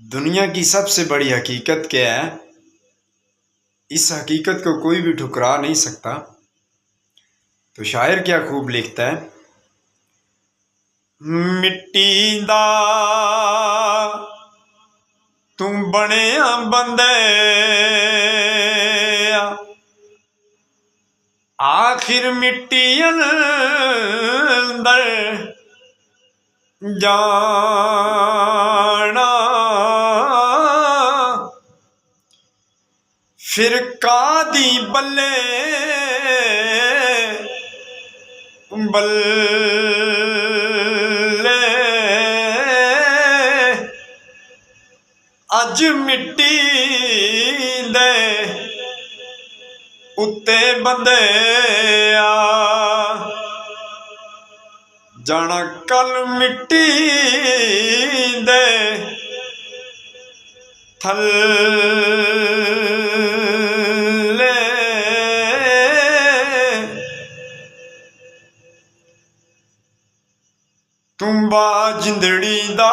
दुनिया की सबसे बड़ी हकीकत क्या है? इस हकीकत को कोई भी ठुकरा नहीं सकता। तो शायर क्या खूब लिखता है, मिट्टी दा तू बनिया बंदे आखिर मिट्टी अंदर जाना फिर कादी बल्ले बल्ले अज मिट्टी दे उत्ते बंदे आ जाना कल मिट्टी दे थल्ले तुम्बा जिंदड़ी दा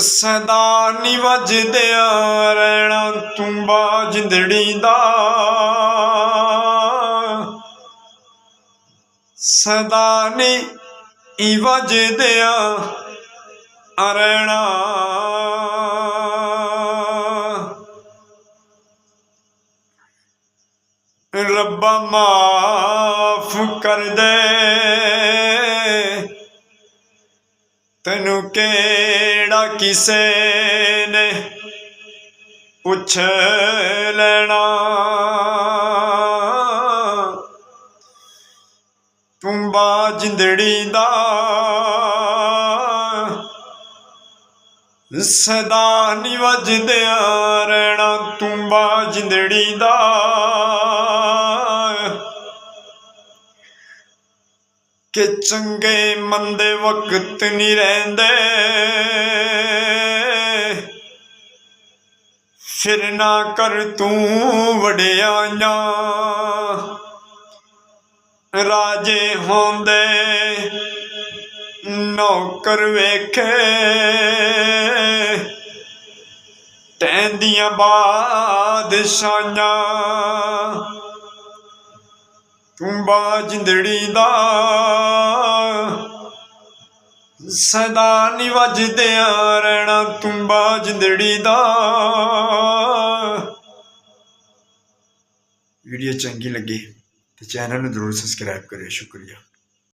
सदा नी वजदिया रहना तुम्बा जिंदड़ी दा सदा नी वजदिया रहना रब्बा माफ कर दे तेनू केड़ा किसे ने पुछ लेना तुम्बा जिंदड़ी दा सदा नी वजदिया रहना तुम्बा जिंदड़ी दा कि चंगे मंदे वक्त नहीं रहंदे फिर ना कर तू वड्याइयां राजे होंदे नौकर वेखे टहंदियां बादशाहियां तुम्बा जिंदड़ी दा सदा नी वजदिया रहना तुम्बा जिंदड़ी दा। वीडियो चंगी लगी तो चैनल में जरूर सब्सक्राइब करें। शुक्रिया।